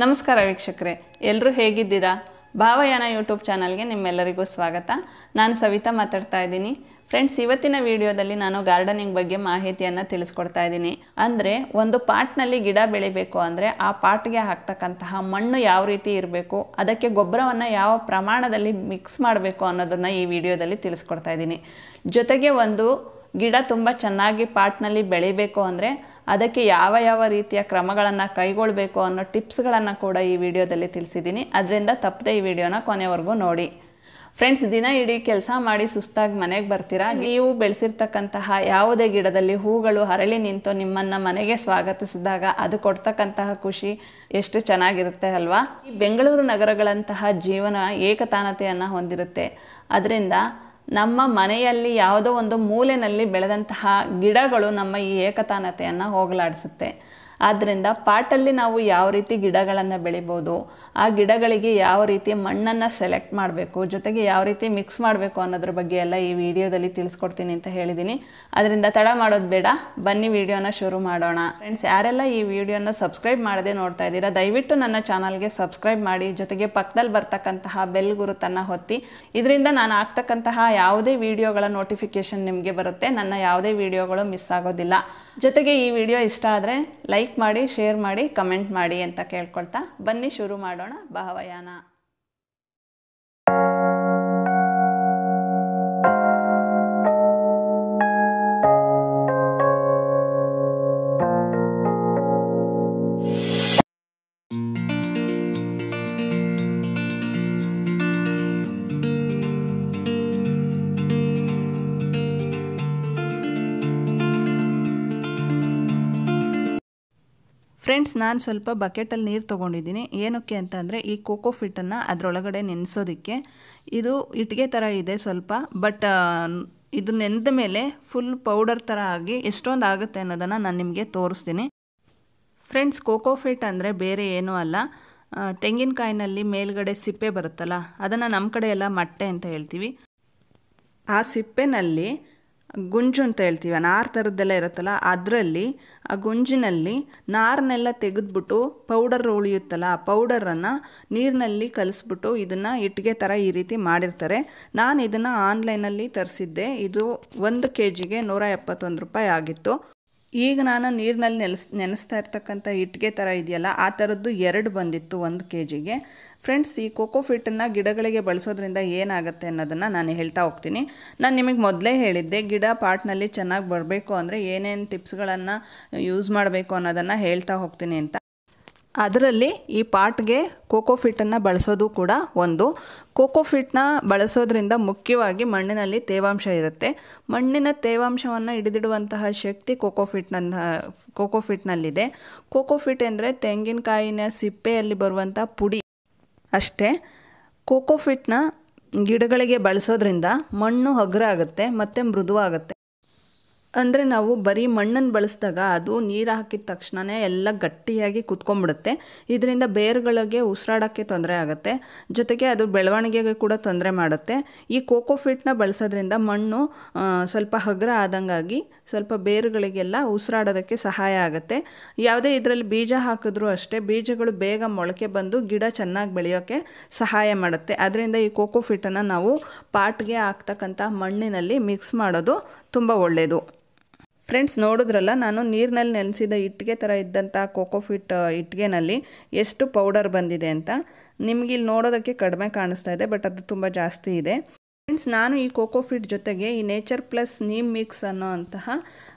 ನಮಸ್ಕಾರ ವೀಕ್ಷಕರೇ, ಎಲ್ಲರೂ ಹೇಗಿದ್ದೀರಾ? ಭಾವಯಾನ ಯೂಟ್ಯೂಬ್ ಚಾನಲ್ಗೆ ನಿಮ್ಮೆಲ್ಲರಿಗೂ ಸ್ವಾಗತ. ನಾನು ಸವಿತಾ ಮಾತಾಡ್ತಾ ಇದ್ದೀನಿ. ಫ್ರೆಂಡ್ಸ್, ಇವತ್ತಿನ ವಿಡಿಯೋದಲ್ಲಿ ನಾನು ಗಾರ್ಡನಿಂಗ್ ಬಗ್ಗೆ ಮಾಹಿತಿಯನ್ನು ತಿಳಿಸ್ಕೊಡ್ತಾ ಇದ್ದೀನಿ. ಅಂದರೆ ಒಂದು ಪಾಟ್ನಲ್ಲಿ ಗಿಡ ಬೆಳಿಬೇಕು ಅಂದರೆ ಆ ಪಾಟ್ಗೆ ಹಾಕ್ತಕ್ಕಂತಹ ಮಣ್ಣು ಯಾವ ರೀತಿ ಇರಬೇಕು, ಅದಕ್ಕೆ ಗೊಬ್ಬರವನ್ನು ಯಾವ ಪ್ರಮಾಣದಲ್ಲಿ ಮಿಕ್ಸ್ ಮಾಡಬೇಕು ಅನ್ನೋದನ್ನು ಈ ವಿಡಿಯೋದಲ್ಲಿ ತಿಳಿಸ್ಕೊಡ್ತಾ ಇದ್ದೀನಿ. ಜೊತೆಗೆ ಒಂದು ಗಿಡ ತುಂಬ ಚೆನ್ನಾಗಿ ಪಾಟ್ನಲ್ಲಿ ಬೆಳಿಬೇಕು ಅಂದರೆ ಅದಕ್ಕೆ ಯಾವ ಯಾವ ರೀತಿಯ ಕ್ರಮಗಳನ್ನು ಕೈಗೊಳ್ಳಬೇಕು ಅನ್ನೋ ಟಿಪ್ಸ್ಗಳನ್ನು ಕೂಡ ಈ ವಿಡಿಯೋದಲ್ಲಿ ತಿಳಿಸಿದ್ದೀನಿ. ಅದರಿಂದ ತಪ್ಪದೆ ಈ ವಿಡಿಯೋನ ಕೊನೆವರೆಗೂ ನೋಡಿ. ಫ್ರೆಂಡ್ಸ್, ದಿನ ಇಡೀ ಕೆಲಸ ಮಾಡಿ ಸುಸ್ತಾಗಿ ಮನೆಗೆ ಬರ್ತೀರಾ. ನೀವು ಬೆಳೆಸಿರ್ತಕ್ಕಂತಹ ಯಾವುದೇ ಗಿಡದಲ್ಲಿ ಹೂಗಳು ಅರಳಿ ನಿಂತು ನಿಮ್ಮನ್ನು ಮನೆಗೆ ಸ್ವಾಗತಿಸಿದಾಗ ಅದು ಕೊಡ್ತಕ್ಕಂತಹ ಖುಷಿ ಎಷ್ಟು ಚೆನ್ನಾಗಿರುತ್ತೆ ಅಲ್ವಾ? ಈ ಬೆಂಗಳೂರು ನಗರಗಳಂತಹ ಜೀವನ ಏಕತಾನತೆಯನ್ನು ಹೊಂದಿರುತ್ತೆ. ಅದರಿಂದ ನಮ್ಮ ಮನೆಯಲ್ಲಿ ಯಾವುದೋ ಒಂದು ಮೂಲೆಯಲ್ಲಿ ಬೆಳೆದಂತಹ ಗಿಡಗಳು ನಮ್ಮ ಈ ಏಕತಾನತೆಯನ್ನು ಹೋಗಲಾಡಿಸುತ್ತೆ. ಆದ್ದರಿಂದ ಪಾಟಲ್ಲಿ ನಾವು ಯಾವ ರೀತಿ ಗಿಡಗಳನ್ನು ಬೆಳಿಬೋದು, ಆ ಗಿಡಗಳಿಗೆ ಯಾವ ರೀತಿ ಮಣ್ಣನ್ನು ಸೆಲೆಕ್ಟ್ ಮಾಡಬೇಕು, ಜೊತೆಗೆ ಯಾವ ರೀತಿ ಮಿಕ್ಸ್ ಮಾಡಬೇಕು ಅನ್ನೋದ್ರ ಬಗ್ಗೆ ಎಲ್ಲ ಈ ವಿಡಿಯೋದಲ್ಲಿ ತಿಳಿಸ್ಕೊಡ್ತೀನಿ ಅಂತ ಹೇಳಿದ್ದೀನಿ. ಅದರಿಂದ ತಡ ಮಾಡೋದು ಬೇಡ, ಬನ್ನಿ ವಿಡಿಯೋನ ಶುರು ಮಾಡೋಣ. ಫ್ರೆಂಡ್ಸ್, ಯಾರೆಲ್ಲ ಈ ವಿಡಿಯೋನ ಸಬ್ಸ್ಕ್ರೈಬ್ ಮಾಡದೆ ನೋಡ್ತಾ ಇದ್ದೀರಾ, ದಯವಿಟ್ಟು ನನ್ನ ಚಾನಲ್ಗೆ ಸಬ್ಸ್ಕ್ರೈಬ್ ಮಾಡಿ. ಜೊತೆಗೆ ಪಕ್ಕದಲ್ಲಿ ಬರ್ತಕ್ಕಂತಹ ಬೆಲ್ ಗುರುತನ್ನು ಒತ್ತಿ. ಇದರಿಂದ ನಾನು ಹಾಕ್ತಕ್ಕಂತಹ ಯಾವುದೇ ವಿಡಿಯೋಗಳ ನೋಟಿಫಿಕೇಶನ್ ನಿಮಗೆ ಬರುತ್ತೆ. ನನ್ನ ಯಾವುದೇ ವಿಡಿಯೋಗಳು ಮಿಸ್ ಆಗೋದಿಲ್ಲ. ಜೊತೆಗೆ ಈ ವಿಡಿಯೋ ಇಷ್ಟ ಆದರೆ ಲೈಕ್ ಮಾಡಿ, ಶೇರ್ ಮಾಡಿ, ಕಮೆಂಟ್ ಮಾಡಿ ಅಂತ ಕೇಳ್ಕೊಳ್ತಾ ಬನ್ನಿ ಶುರು ಮಾಡೋಣ ಭಾವಯಾನ. ಫ್ರೆಂಡ್ಸ್, ನಾನು ಸ್ವಲ್ಪ ಬಕೆಟಲ್ಲಿ ನೀರು ತೊಗೊಂಡಿದ್ದೀನಿ. ಏನಕ್ಕೆ ಅಂತಂದರೆ ಈ ಕೋಕೋ ಫಿಟ್ಟನ್ನು ಅದರೊಳಗಡೆ ನೆನೆಸೋದಕ್ಕೆ. ಇದು ಇಟ್ಟಿಗೆ ಥರ ಇದೆ ಸ್ವಲ್ಪ, ಬಟ್ ಇದು ನೆನೆದ ಮೇಲೆ ಫುಲ್ ಪೌಡರ್ ಥರ ಆಗಿ ಎಷ್ಟೊಂದು ಆಗುತ್ತೆ ಅನ್ನೋದನ್ನು ನಾನು ನಿಮಗೆ ತೋರಿಸ್ತೀನಿ. ಫ್ರೆಂಡ್ಸ್, ಕೋಕೋ ಫಿಟ್ ಅಂದರೆ ಬೇರೆ ಏನೂ ಅಲ್ಲ, ತೆಂಗಿನಕಾಯಿನಲ್ಲಿ ಮೇಲ್ಗಡೆ ಸಿಪ್ಪೆ ಬರುತ್ತಲ್ಲ, ಅದನ್ನು ನಮ್ಮ ಕಡೆ ಎಲ್ಲ ಮಟ್ಟೆ ಅಂತ ಹೇಳ್ತೀವಿ. ಆ ಸಿಪ್ಪೆನಲ್ಲಿ ಗುಂಜು ಅಂತ ಹೇಳ್ತೀವಿ, ನಾರು ಥರದ್ದೆಲ್ಲ ಇರುತ್ತಲ್ಲ, ಅದರಲ್ಲಿ ಆ ಗುಂಜಿನಲ್ಲಿ ನಾರನ್ನೆಲ್ಲ ತೆಗೆದ್ಬಿಟ್ಟು ಪೌಡರ್ ಉಳಿಯುತ್ತಲ್ಲ, ಆ ಪೌಡರನ್ನು ನೀರಿನಲ್ಲಿ ಕಲಿಸ್ಬಿಟ್ಟು ಇದನ್ನು ಇಟ್ಟಿಗೆ ಥರ ಈ ರೀತಿ ಮಾಡಿರ್ತಾರೆ. ನಾನು ಇದನ್ನು ಆನ್ಲೈನಲ್ಲಿ ತರಿಸಿದ್ದೆ. ಇದು 1 kgಗೆ 171 ರೂಪಾಯಿ ಆಗಿತ್ತು. ಈಗ ನಾನು ನೀರಿನಲ್ಲಿ ನೆನೆಸ್ತಾ ಇರ್ತಕ್ಕಂಥ ಇಟ್ಟಿಗೆ ಥರ ಇದೆಯಲ್ಲ, ಆ ಥರದ್ದು 2 ಬಂದಿತ್ತು 1 kgಗೆ. ಫ್ರೆಂಡ್ಸ್, ಈ ಕೋಕೋ ಫಿಟ್ಟನ್ನು ಗಿಡಗಳಿಗೆ ಬಳಸೋದ್ರಿಂದ ಏನಾಗುತ್ತೆ ಅನ್ನೋದನ್ನು ನಾನು ಹೇಳ್ತಾ ಹೋಗ್ತೀನಿ. ನಾನು ನಿಮಗೆ ಮೊದಲೇ ಹೇಳಿದ್ದೆ, ಗಿಡ ಪಾಟ್ನಲ್ಲಿ ಚೆನ್ನಾಗಿ ಬರಬೇಕು ಅಂದರೆ ಏನೇನು ಟಿಪ್ಸ್ಗಳನ್ನು ಯೂಸ್ ಮಾಡಬೇಕು ಅನ್ನೋದನ್ನು ಹೇಳ್ತಾ ಹೋಗ್ತೀನಿ ಅಂತ. ಅದರಲ್ಲಿ ಈ ಪಾಟ್ಗೆ ಕೋಕೋ ಫಿಟ್ಟನ್ನು ಬಳಸೋದು ಕೂಡ ಒಂದು. ಕೋಕೋ ಫಿಟ್ನ ಬಳಸೋದ್ರಿಂದ ಮುಖ್ಯವಾಗಿ ಮಣ್ಣಿನಲ್ಲಿ ತೇವಾಂಶ ಇರುತ್ತೆ. ಮಣ್ಣಿನ ತೇವಾಂಶವನ್ನು ಹಿಡಿದಿಡುವಂತಹ ಶಕ್ತಿ ಕೋಕೋ ಫಿಟ್ನಲ್ಲಿದೆ. ಕೋಕೋ ಫಿಟ್ ಅಂದರೆ ತೆಂಗಿನಕಾಯಿನ ಸಿಪ್ಪೆಯಲ್ಲಿ ಬರುವಂಥ ಪುಡಿ ಅಷ್ಟೇ. ಕೋಕೋ ಫಿಟ್ನ ಗಿಡಗಳಿಗೆ ಬಳಸೋದ್ರಿಂದ ಮಣ್ಣು ಹಗುರ ಆಗುತ್ತೆ ಮತ್ತು ಮೃದುವಾಗುತ್ತೆ. ಅಂದರೆ ನಾವು ಬರೀ ಮಣ್ಣನ್ನು ಬಳಸಿದಾಗ ಅದು ನೀರು ಹಾಕಿದ ತಕ್ಷಣವೇ ಎಲ್ಲ ಗಟ್ಟಿಯಾಗಿ ಕುತ್ಕೊಂಡ್ಬಿಡುತ್ತೆ. ಇದರಿಂದ ಬೇರುಗಳಿಗೆ ಉಸಿರಾಡೋಕ್ಕೆ ತೊಂದರೆ ಆಗುತ್ತೆ. ಜೊತೆಗೆ ಅದು ಬೆಳವಣಿಗೆಗೆ ಕೂಡ ತೊಂದರೆ ಮಾಡುತ್ತೆ. ಈ ಕೋಕೋ ಫಿಟ್ನ ಬಳಸೋದ್ರಿಂದ ಮಣ್ಣು ಸ್ವಲ್ಪ ಹಗುರ ಆದಂಗಾಗಿ ಸ್ವಲ್ಪ ಬೇರುಗಳಿಗೆಲ್ಲ ಉಸಿರಾಡೋದಕ್ಕೆ ಸಹಾಯ ಆಗುತ್ತೆ. ಯಾವುದೇ ಇದರಲ್ಲಿ ಬೀಜ ಹಾಕಿದ್ರೂ ಅಷ್ಟೇ, ಬೀಜಗಳು ಬೇಗ ಮೊಳಕೆ ಬಂದು ಗಿಡ ಚೆನ್ನಾಗಿ ಬೆಳೆಯೋಕ್ಕೆ ಸಹಾಯ ಮಾಡುತ್ತೆ. ಅದರಿಂದ ಈ ಕೋಕೋ ಫಿಟ್ಟನ್ನು ನಾವು ಪಾಟ್ಗೆ ಹಾಕ್ತಕ್ಕಂಥ ಮಣ್ಣಿನಲ್ಲಿ ಮಿಕ್ಸ್ ಮಾಡೋದು ತುಂಬ ಒಳ್ಳೆಯದು. ಫ್ರೆಂಡ್ಸ್, ನೋಡಿದ್ರಲ್ಲ, ನಾನು ನೀರಿನಲ್ಲಿ ನೆನೆಸಿದ ಇಟ್ಟಿಗೆ ಥರ ಇದ್ದಂಥ ಕೋಕೋ ಫಿಟ್ ಇಟ್ಟಿಗೆನಲ್ಲಿ ಎಷ್ಟು ಪೌಡರ್ ಬಂದಿದೆ ಅಂತ. ನಿಮಗೆ ಇಲ್ಲಿ ನೋಡೋದಕ್ಕೆ ಕಡಿಮೆ ಕಾಣಿಸ್ತಾ ಇದೆ, ಬಟ್ ಅದು ತುಂಬ ಜಾಸ್ತಿ ಇದೆ. ಫ್ರೆಂಡ್ಸ್, ನಾನು ಈ ಕೋಕೋ ಫಿಟ್ ಜೊತೆಗೆ ಈ ನೇಚರ್ ಪ್ಲಸ್ ನೀಮ್ ಮಿಕ್ಸ್ ಅನ್ನೋ ಅಂತಹ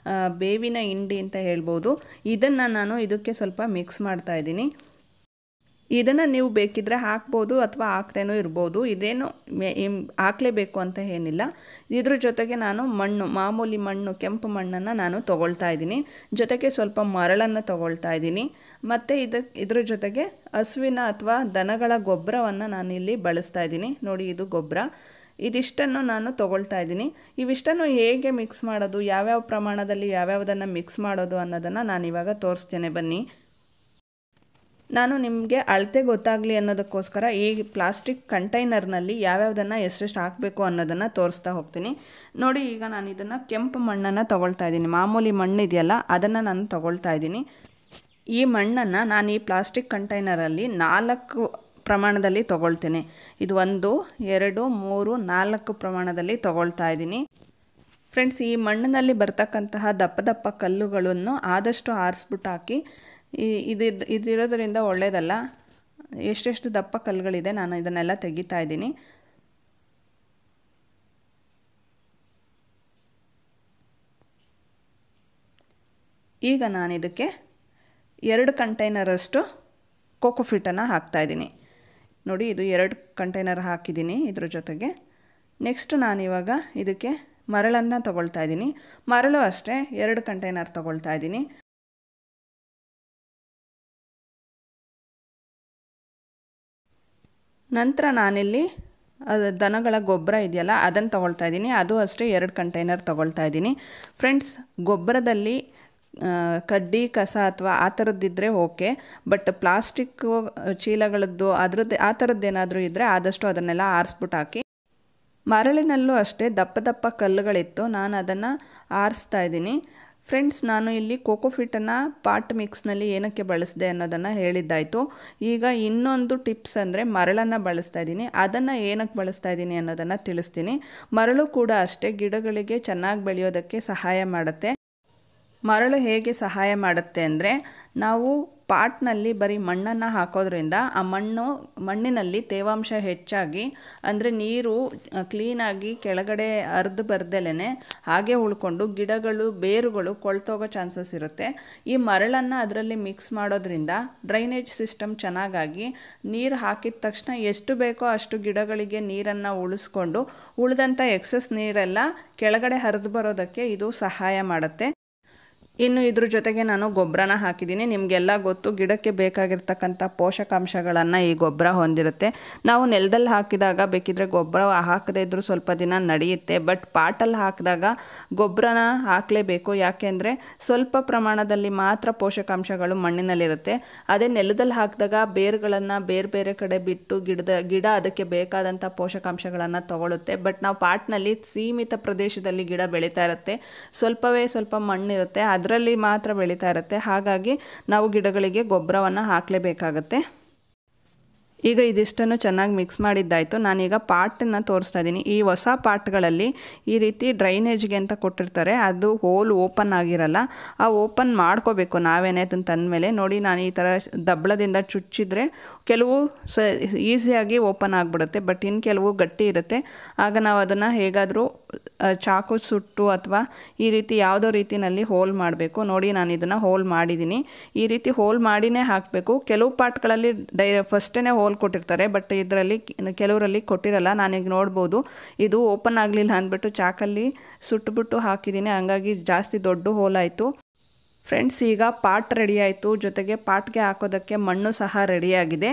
ಬೇವಿನ ಹಿಂಡಿ ಅಂತ ಹೇಳ್ಬೋದು, ಇದನ್ನು ನಾನು ಇದಕ್ಕೆ ಸ್ವಲ್ಪ ಮಿಕ್ಸ್ ಮಾಡ್ತಾ ಇದ್ದೀನಿ. ಇದನ್ನು ನೀವು ಬೇಕಿದ್ದರೆ ಹಾಕ್ಬೋದು ಅಥವಾ ಹಾಕ್ತೇನೂ ಇರ್ಬೋದು. ಇದೇನು ಹಾಕಲೇಬೇಕು ಅಂತ ಏನಿಲ್ಲ. ಇದ್ರ ಜೊತೆಗೆ ನಾನು ಮಾಮೂಲಿ ಮಣ್ಣು, ಕೆಂಪು ಮಣ್ಣನ್ನು ನಾನು ತೊಗೊಳ್ತಾ ಇದ್ದೀನಿ. ಜೊತೆಗೆ ಸ್ವಲ್ಪ ಮರಳನ್ನು ತೊಗೊಳ್ತಾ ಇದ್ದೀನಿ. ಮತ್ತು ಇದ್ರ ಜೊತೆಗೆ ಹಸುವಿನ ಅಥವಾ ದನಗಳ ಗೊಬ್ಬರವನ್ನು ನಾನಿಲ್ಲಿ ಬಳಸ್ತಾ ಇದ್ದೀನಿ. ನೋಡಿ, ಇದು ಗೊಬ್ಬರ. ಇದಿಷ್ಟನ್ನು ನಾನು ತೊಗೊಳ್ತಾ ಇದ್ದೀನಿ. ಇವಿಷ್ಟನ್ನು ಹೇಗೆ ಮಿಕ್ಸ್ ಮಾಡೋದು, ಯಾವ್ಯಾವ ಪ್ರಮಾಣದಲ್ಲಿ ಯಾವ್ಯಾವುದನ್ನು ಮಿಕ್ಸ್ ಮಾಡೋದು ಅನ್ನೋದನ್ನು ನಾನು ಇವಾಗ ತೋರಿಸ್ತೇನೆ, ಬನ್ನಿ. ನಾನು ನಿಮಗೆ ಅಳತೆ ಗೊತ್ತಾಗಲಿ ಅನ್ನೋದಕ್ಕೋಸ್ಕರ ಈ ಪ್ಲಾಸ್ಟಿಕ್ ಕಂಟೈನರ್ನಲ್ಲಿ ಯಾವ್ಯಾವುದನ್ನು ಎಷ್ಟೆಷ್ಟು ಹಾಕಬೇಕು ಅನ್ನೋದನ್ನು ತೋರಿಸ್ತಾ ಹೋಗ್ತೀನಿ. ನೋಡಿ, ಈಗ ನಾನು ಇದನ್ನು ಕೆಂಪು ಮಣ್ಣನ್ನು ತೊಗೊಳ್ತಾ ಇದ್ದೀನಿ. ಮಾಮೂಲಿ ಮಣ್ಣು ಇದೆಯಲ್ಲ, ಅದನ್ನು ನಾನು ತೊಗೊಳ್ತಾ ಇದ್ದೀನಿ. ಈ ಮಣ್ಣನ್ನು ನಾನು ಈ ಪ್ಲಾಸ್ಟಿಕ್ ಕಂಟೈನರಲ್ಲಿ 4 ಪ್ರಮಾಣದಲ್ಲಿ ತೊಗೊಳ್ತೇನೆ. ಇದು 1 2 3 4 ಪ್ರಮಾಣದಲ್ಲಿ ತೊಗೊಳ್ತಾ ಇದ್ದೀನಿ. ಫ್ರೆಂಡ್ಸ್, ಈ ಮಣ್ಣಿನಲ್ಲಿ ಬರ್ತಕ್ಕಂತಹ ದಪ್ಪ ದಪ್ಪ ಕಲ್ಲುಗಳನ್ನು ಆದಷ್ಟು ಆರಿಸ್ಬಿಟ್ಟು ಹಾಕಿ. ಇದಿರೋದ್ರಿಂದ ಒಳ್ಳೆಯದಲ್ಲ. ಎಷ್ಟೆಷ್ಟು ದಪ್ಪ ಕಲ್ಲುಗಳಿದೆ ನಾನು ಇದನ್ನೆಲ್ಲ ತೆಗಿತಾ ಇದ್ದೀನಿ. ಈಗ ನಾನು ಇದಕ್ಕೆ 2 ಕಂಟೈನರಷ್ಟು ಕೋಕೋಫಿಟನ್ನು ಹಾಕ್ತಾಯಿದ್ದೀನಿ. ನೋಡಿ, ಇದು 2 ಕಂಟೈನರ್ ಹಾಕಿದ್ದೀನಿ ಇದ್ರ ಜೊತೆಗೆ. ನೆಕ್ಸ್ಟ್ ನಾನಿವಾಗ ಇದಕ್ಕೆ ಮರಳನ್ನು ತೊಗೊಳ್ತಾ ಇದ್ದೀನಿ. ಮರಳು ಅಷ್ಟೇ 2 ಕಂಟೈನರ್ ತೊಗೊಳ್ತಾ ಇದ್ದೀನಿ. ನಂತರ ನಾನಿಲ್ಲಿ ದನಗಳ ಗೊಬ್ಬರ ಇದೆಯಲ್ಲ ಅದನ್ನು ತೊಗೊಳ್ತಾ ಇದ್ದೀನಿ. ಅದು ಅಷ್ಟೇ 2 ಕಂಟೈನರ್ ತೊಗೊಳ್ತಾ ಇದ್ದೀನಿ. ಫ್ರೆಂಡ್ಸ್, ಗೊಬ್ಬರದಲ್ಲಿ ಕಡ್ಡಿ ಕಸ ಅಥವಾ ಆ ಥರದ್ದಿದ್ದರೆ ಓಕೆ, ಬಟ್ ಪ್ಲಾಸ್ಟಿಕ್ಕು ಚೀಲಗಳದ್ದು ಆ ಥರದ್ದೇನಾದರೂ ಇದ್ದರೆ ಆದಷ್ಟು ಅದನ್ನೆಲ್ಲ ಆರಿಸ್ಬಿಟ್ಟು ಹಾಕಿ. ಮರಳಿನಲ್ಲೂ ಅಷ್ಟೇ ದಪ್ಪ ದಪ್ಪ ಕಲ್ಲುಗಳಿತ್ತು, ನಾನು ಅದನ್ನು ಆರಿಸ್ತಾ ಇದ್ದೀನಿ. ಫ್ರೆಂಡ್ಸ್, ನಾನು ಇಲ್ಲಿ ಕೋಕೋಫಿಟನ್ನು ಪಾಟ್ ಮಿಕ್ಸ್ನಲ್ಲಿ ಏನಕ್ಕೆ ಬಳಸಿದೆ ಅನ್ನೋದನ್ನು ಹೇಳಿದ್ದಾಯಿತು. ಈಗ ಇನ್ನೊಂದು ಟಿಪ್ಸ್ ಅಂದರೆ ಮರಳನ್ನು ಬಳಸ್ತಾ ಇದ್ದೀನಿ. ಅದನ್ನು ಏನಕ್ಕೆ ಬಳಸ್ತಾ ಇದ್ದೀನಿ ಅನ್ನೋದನ್ನು ತಿಳಿಸ್ತೀನಿ. ಮರಳು ಕೂಡ ಅಷ್ಟೇ ಗಿಡಗಳಿಗೆ ಚೆನ್ನಾಗಿ ಬೆಳೆಯೋದಕ್ಕೆ ಸಹಾಯ ಮಾಡುತ್ತೆ. ಮರಳು ಹೇಗೆ ಸಹಾಯ ಮಾಡುತ್ತೆ ಅಂದರೆ, ನಾವು ಪಾಟ್ನಲ್ಲಿ ಬರೀ ಮಣ್ಣನ್ನು ಹಾಕೋದ್ರಿಂದ ಆ ಮಣ್ಣಿನಲ್ಲಿ ತೇವಾಂಶ ಹೆಚ್ಚಾಗಿ, ಅಂದರೆ ನೀರು ಕ್ಲೀನಾಗಿ ಕೆಳಗಡೆ ಹರಿದು ಬರ್ದಲೇ ಹಾಗೆ ಉಳ್ಕೊಂಡು ಗಿಡಗಳು ಬೇರುಗಳು ಕೊಳ್ತೋಗೋ ಚಾನ್ಸಸ್ ಇರುತ್ತೆ. ಈ ಮರಳನ್ನು ಅದರಲ್ಲಿ ಮಿಕ್ಸ್ ಮಾಡೋದ್ರಿಂದ ಡ್ರೈನೇಜ್ ಸಿಸ್ಟಮ್ ಚೆನ್ನಾಗಾಗಿ ನೀರು ಹಾಕಿದ ತಕ್ಷಣ ಎಷ್ಟು ಬೇಕೋ ಅಷ್ಟು ಗಿಡಗಳಿಗೆ ನೀರನ್ನು ಉಳಿಸ್ಕೊಂಡು ಉಳಿದಂಥ ಎಕ್ಸಸ್ ನೀರೆಲ್ಲ ಕೆಳಗಡೆ ಹರಿದು ಬರೋದಕ್ಕೆ ಇದು ಸಹಾಯ ಮಾಡುತ್ತೆ. ಇನ್ನು ಇದ್ರ ಜೊತೆಗೆ ನಾನು ಗೊಬ್ಬರನ ಹಾಕಿದ್ದೀನಿ. ನಿಮಗೆಲ್ಲ ಗೊತ್ತು, ಗಿಡಕ್ಕೆ ಬೇಕಾಗಿರ್ತಕ್ಕಂಥ ಪೋಷಕಾಂಶಗಳನ್ನು ಈ ಗೊಬ್ಬರ ಹೊಂದಿರುತ್ತೆ. ನಾವು ನೆಲದಲ್ಲಿ ಹಾಕಿದಾಗ ಬೇಕಿದ್ರೆ ಗೊಬ್ಬರ ಹಾಕದೇ ಇದ್ದರೂ ಸ್ವಲ್ಪ ದಿನ ನಡೆಯುತ್ತೆ, ಬಟ್ ಪಾಟಲ್ಲಿ ಹಾಕಿದಾಗ ಗೊಬ್ಬರನ ಹಾಕಲೇಬೇಕು. ಯಾಕೆಂದರೆ ಸ್ವಲ್ಪ ಪ್ರಮಾಣದಲ್ಲಿ ಮಾತ್ರ ಪೋಷಕಾಂಶಗಳು ಮಣ್ಣಿನಲ್ಲಿರುತ್ತೆ. ಅದೇ ನೆಲದಲ್ಲಿ ಹಾಕಿದಾಗ ಬೇರುಗಳನ್ನು ಬೇರೆ ಬೇರೆ ಕಡೆ ಬಿಟ್ಟು ಗಿಡ ಅದಕ್ಕೆ ಬೇಕಾದಂಥ ಪೋಷಕಾಂಶಗಳನ್ನು ತಗೊಳ್ಳುತ್ತೆ. ಬಟ್ ನಾವು ಪಾಟ್ನಲ್ಲಿ ಸೀಮಿತ ಪ್ರದೇಶದಲ್ಲಿ ಗಿಡ ಬೆಳೀತಾ ಇರುತ್ತೆ, ಸ್ವಲ್ಪ ಮಣ್ಣಿರುತ್ತೆ, ಅದರಲ್ಲಿ ಮಾತ್ರ ಬೆಳೀತಾ ಇರುತ್ತೆ. ಹಾಗಾಗಿ ನಾವು ಗಿಡಗಳಿಗೆ ಗೊಬ್ಬರವನ್ನು ಹಾಕಲೇಬೇಕಾಗತ್ತೆ. ಈಗ ಇದಿಷ್ಟನ್ನು ಚೆನ್ನಾಗಿ ಮಿಕ್ಸ್ ಮಾಡಿದ್ದಾಯಿತು. ನಾನೀಗ ಪಾಟನ್ನು ತೋರಿಸ್ತಾ ಇದ್ದೀನಿ. ಈ ಹೊಸ ಪಾಟ್ಗಳಲ್ಲಿ ಈ ರೀತಿ ಡ್ರೈನೇಜ್ಗೆ ಅಂತ ಕೊಟ್ಟಿರ್ತಾರೆ, ಅದು ಹೋಲ್ ಓಪನ್ ಆಗಿರಲ್ಲ. ಆ ಓಪನ್ ಮಾಡ್ಕೋಬೇಕು ನಾವೇನೇ ಅದನ್ನು ತಂದಮೇಲೆ. ನೋಡಿ, ನಾನು ಈ ಥರ ದಬ್ಬಳದಿಂದ ಚುಚ್ಚಿದ್ರೆ ಕೆಲವು ಈಸಿಯಾಗಿ ಓಪನ್ ಆಗಿಬಿಡುತ್ತೆ, ಬಟ್ ಇನ್ನು ಕೆಲವು ಗಟ್ಟಿ ಇರುತ್ತೆ. ಆಗ ನಾವು ಅದನ್ನು ಹೇಗಾದರೂ ಚಾಕು ಸುಟ್ಟು ಅಥವಾ ಈ ರೀತಿ ಯಾವುದೋ ರೀತಿಯಲ್ಲಿ ಹೋಲ್ ಮಾಡಬೇಕು. ನೋಡಿ, ನಾನು ಇದನ್ನು ಹೋಲ್ ಮಾಡಿದ್ದೀನಿ. ಈ ರೀತಿ ಹೋಲ್ ಮಾಡಿನೇ ಹಾಕಬೇಕು. ಕೆಲವು ಪಾಟ್ಗಳಲ್ಲಿ ಫಸ್ಟೇ ಹೋಲ್ ಕೊಟ್ಟಿರ್ತಾರೆ, ಬಟ್ ಇದರಲ್ಲಿ ಕೆಲವರಲ್ಲಿ ಕೊಟ್ಟಿರಲ್ಲ. ನಾನೀಗ ನೋಡ್ಬೋದು, ಇದು ಓಪನ್ ಆಗಲಿಲ್ಲ ಅಂದ್ಬಿಟ್ಟು ಚಾಕಲ್ಲಿ ಸುಟ್ಟುಬಿಟ್ಟು ಹಾಕಿದ್ದೀನಿ, ಹಂಗಾಗಿ ಜಾಸ್ತಿ ದೊಡ್ಡ ಹೋಲ್ ಆಯಿತು. ಫ್ರೆಂಡ್ಸ್, ಈಗ ಪಾಟ್ ರೆಡಿ ಆಯಿತು, ಜೊತೆಗೆ ಪಾಟ್ಗೆ ಹಾಕೋದಕ್ಕೆ ಮಣ್ಣು ಸಹ ರೆಡಿಯಾಗಿದೆ.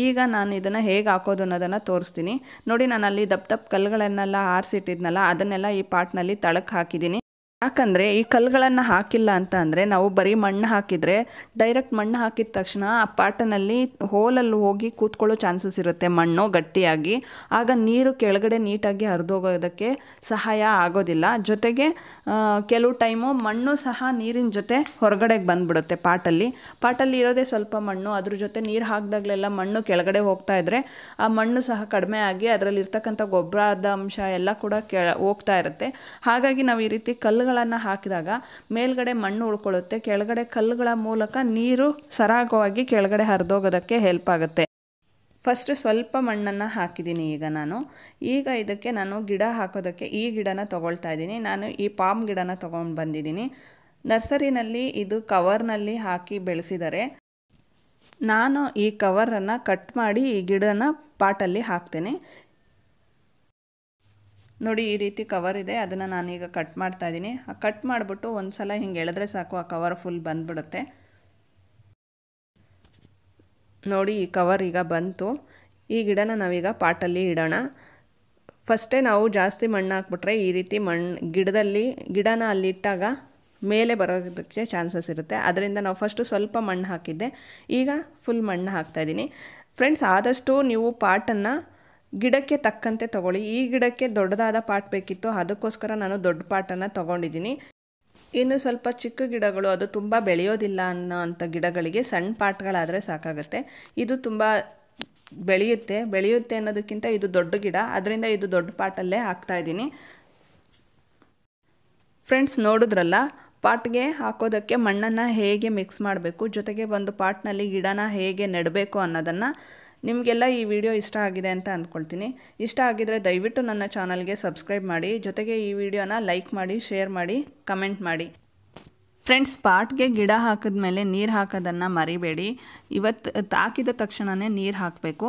ಈಗ ನಾನು ಇದನ್ನು ಹೇಗೆ ಹಾಕೋದು ಅನ್ನೋದನ್ನು ತೋರಿಸ್ತೀನಿ. ನೋಡಿ, ನಾನು ಅಲ್ಲಿ ದಪ್ಪ ಕಲ್ಲುಗಳನ್ನೆಲ್ಲ ಆರಿಸಿಟ್ಟಿದ್ನಲ್ಲ ಅದನ್ನೆಲ್ಲ ಈ ಪಾಟ್ನಲ್ಲಿ ತಳಕ್ಕೆ ಹಾಕಿದ್ದೀನಿ. ಯಾಕಂದರೆ ಈ ಕಲ್ಲುಗಳನ್ನು ಹಾಕಿಲ್ಲ ಅಂತ ಅಂದರೆ ನಾವು ಬರೀ ಮಣ್ಣು ಹಾಕಿದರೆ ಡೈರೆಕ್ಟ್ ಮಣ್ಣು ಹಾಕಿದ ತಕ್ಷಣ ಆ ಪಾಟನಲ್ಲಿ ಹೋಲಲ್ಲಿ ಹೋಗಿ ಕೂತ್ಕೊಳ್ಳೋ ಚಾನ್ಸಸ್ ಇರುತ್ತೆ, ಮಣ್ಣು ಗಟ್ಟಿಯಾಗಿ. ಆಗ ನೀರು ಕೆಳಗಡೆ ನೀಟಾಗಿ ಹರಿದೋಗೋದಕ್ಕೆ ಸಹಾಯ ಆಗೋದಿಲ್ಲ. ಜೊತೆಗೆ ಕೆಲವು ಟೈಮು ಮಣ್ಣು ಸಹ ನೀರಿನ ಜೊತೆ ಹೊರಗಡೆಗೆ ಬಂದುಬಿಡುತ್ತೆ. ಪಾಟಲ್ಲಿ ಇರೋದೇ ಸ್ವಲ್ಪ ಮಣ್ಣು, ಅದ್ರ ಜೊತೆ ನೀರು ಹಾಕಿದಾಗಲೆಲ್ಲ ಮಣ್ಣು ಕೆಳಗಡೆ ಹೋಗ್ತಾ ಇದ್ದರೆ ಆ ಮಣ್ಣು ಸಹ ಕಡಿಮೆ ಆಗಿ ಅದರಲ್ಲಿರ್ತಕ್ಕಂಥ ಗೊಬ್ಬರದ ಅಂಶ ಎಲ್ಲ ಕೂಡ ಹೋಗ್ತಾ ಇರುತ್ತೆ. ಹಾಗಾಗಿ ನಾವು ಈ ರೀತಿ ಕಲ್ಲುಗಳನ್ನು ಹಾಕಿದಾಗ ಮೇಲ್ಗಡೆ ಮಣ್ಣು ಉಳ್ಕೊಳ್ಳುತ್ತೆ, ಕೆಳಗಡೆ ಕಲ್ಲುಗಳ ಮೂಲಕ ನೀರು ಸರಾಗವಾಗಿ ಕೆಳಗಡೆ ಹರಿದೋಗೋದಕ್ಕೆ ಹೆಲ್ಪ್ ಆಗುತ್ತೆ. ಫಸ್ಟ್ ಸ್ವಲ್ಪ ಮಣ್ಣನ್ನು ಹಾಕಿದ್ದೀನಿ ಈಗ ಇದಕ್ಕೆ ನಾನು ಗಿಡ ಹಾಕೋದಕ್ಕೆ ಈ ಗಿಡನ ತೊಗೊಳ್ತಾ ಇದ್ದೀನಿ. ನಾನು ಈ ಪಾಮ್ ಗಿಡನ ತೊಗೊಂಡು ಬಂದಿದ್ದೀನಿ. ನರ್ಸರಿನಲ್ಲಿ ಇದು ಕವರ್ನಲ್ಲಿ ಹಾಕಿ ಬೆಳೆಸಿದ್ದಾರೆ. ನಾನು ಈ ಕವರನ್ನು ಕಟ್ ಮಾಡಿ ಈ ಗಿಡನ ಪಾಟಲ್ಲಿ ಹಾಕ್ತೇನೆ. ನೋಡಿ, ಈ ರೀತಿ ಕವರ್ ಇದೆ, ಅದನ್ನು ನಾನೀಗ ಕಟ್ ಮಾಡ್ತಾ ಇದ್ದೀನಿ. ಕಟ್ ಮಾಡಿಬಿಟ್ಟು ಒಂದು ಸಲ ಹಿಂಗೆ ಎಳೆದ್ರೆ ಸಾಕು, ಆ ಕವರ್ ಫುಲ್ ಬಂದುಬಿಡುತ್ತೆ. ನೋಡಿ, ಈ ಕವರ್ ಈಗ ಬಂತು. ಈ ಗಿಡನ ನಾವೀಗ ಪಾಟಲ್ಲಿ ಇಡೋಣ. ಫಸ್ಟೇ ನಾವು ಜಾಸ್ತಿ ಮಣ್ಣು ಹಾಕ್ಬಿಟ್ರೆ ಈ ರೀತಿ ಗಿಡನ ಅಲ್ಲಿಟ್ಟಾಗ ಮೇಲೆ ಬರೋದಕ್ಕೆ ಚಾನ್ಸಸ್ ಇರುತ್ತೆ. ಅದರಿಂದ ನಾವು ಫಸ್ಟು ಸ್ವಲ್ಪ ಮಣ್ಣು ಹಾಕಿದ್ದೆ, ಈಗ ಫುಲ್ ಮಣ್ಣು ಹಾಕ್ತಾಯಿದ್ದೀನಿ. ಫ್ರೆಂಡ್ಸ್, ಆದಷ್ಟು ನೀವು ಪಾಟನ್ನು ಗಿಡಕ್ಕೆ ತಕ್ಕಂತೆ ತೊಗೊಳ್ಳಿ. ಈ ಗಿಡಕ್ಕೆ ದೊಡ್ಡದಾದ ಪಾಟ್ ಬೇಕಿತ್ತು, ಅದಕ್ಕೋಸ್ಕರ ನಾನು ದೊಡ್ಡ ಪಾಟನ್ನು ತೊಗೊಂಡಿದ್ದೀನಿ. ಇನ್ನು ಸ್ವಲ್ಪ ಚಿಕ್ಕ ಗಿಡಗಳು, ಅದು ತುಂಬ ಬೆಳೆಯೋದಿಲ್ಲ ಅನ್ನೋ ಅಂಥ ಗಿಡಗಳಿಗೆ ಸಣ್ಣ ಪಾಟ್ಗಳಾದರೆ ಸಾಕಾಗುತ್ತೆ. ಇದು ತುಂಬ ಬೆಳೆಯುತ್ತೆ ಅನ್ನೋದಕ್ಕಿಂತ ಇದು ದೊಡ್ಡ ಗಿಡ, ಅದರಿಂದ ಇದು ದೊಡ್ಡ ಪಾಟಲ್ಲೇ ಹಾಕ್ತಾಯಿದ್ದೀನಿ. ಫ್ರೆಂಡ್ಸ್, ನೋಡಿದ್ರಲ್ಲ ಪಾಟ್ಗೆ ಹಾಕೋದಕ್ಕೆ ಮಣ್ಣನ್ನು ಹೇಗೆ ಮಿಕ್ಸ್ ಮಾಡಬೇಕು, ಜೊತೆಗೆ ಒಂದು ಪಾಟ್ನಲ್ಲಿ ಗಿಡನ ಹೇಗೆ ನೆಡಬೇಕು ಅನ್ನೋದನ್ನು. ನಿಮಗೆಲ್ಲ ಈ ವಿಡಿಯೋ ಇಷ್ಟ ಆಗಿದೆ ಅಂತ ಅಂದ್ಕೊಳ್ತೀನಿ. ಇಷ್ಟ ಆಗಿದರೆ ದಯವಿಟ್ಟು ನನ್ನ ಚಾನಲ್ಗೆ ಸಬ್ಸ್ಕ್ರೈಬ್ ಮಾಡಿ, ಜೊತೆಗೆ ಈ ವಿಡಿಯೋನ ಲೈಕ್ ಮಾಡಿ, ಶೇರ್ ಮಾಡಿ, ಕಮೆಂಟ್ ಮಾಡಿ. ಫ್ರೆಂಡ್ಸ್, ಪಾಟ್ಗೆ ಗಿಡ ಹಾಕಿದ್ಮೇಲೆ ನೀರು ಹಾಕೋದನ್ನು ಮರಿಬೇಡಿ. ಇವತ್ತು ಹಾಕಿದ ತಕ್ಷಣವೇ ನೀರು ಹಾಕಬೇಕು,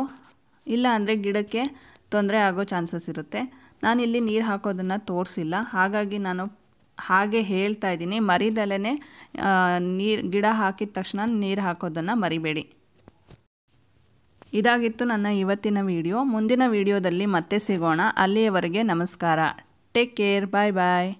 ಇಲ್ಲ ಅಂದರೆ ಗಿಡಕ್ಕೆ ತೊಂದರೆ ಆಗೋ ಚಾನ್ಸಸ್ ಇರುತ್ತೆ. ನಾನಿಲ್ಲಿ ನೀರು ಹಾಕೋದನ್ನು ತೋರಿಸಿಲ್ಲ, ಹಾಗಾಗಿ ನಾನು ಹಾಗೆ ಹೇಳ್ತಾ ಇದ್ದೀನಿ. ಮರಿದಲೇ ಗಿಡ ಹಾಕಿದ ತಕ್ಷಣ ನೀರು ಹಾಕೋದನ್ನು ಮರಿಬೇಡಿ. ಇದಾಗಿತ್ತು ನನ್ನ ಇವತ್ತಿನ ವಿಡಿಯೋ. ಮುಂದಿನ ವಿಡಿಯೋದಲ್ಲಿ ಮತ್ತೆ ಸಿಗೋಣ. ಅಲ್ಲಿಯವರೆಗೆ ನಮಸ್ಕಾರ. Take care. ಬಾಯ್ ಬಾಯ್.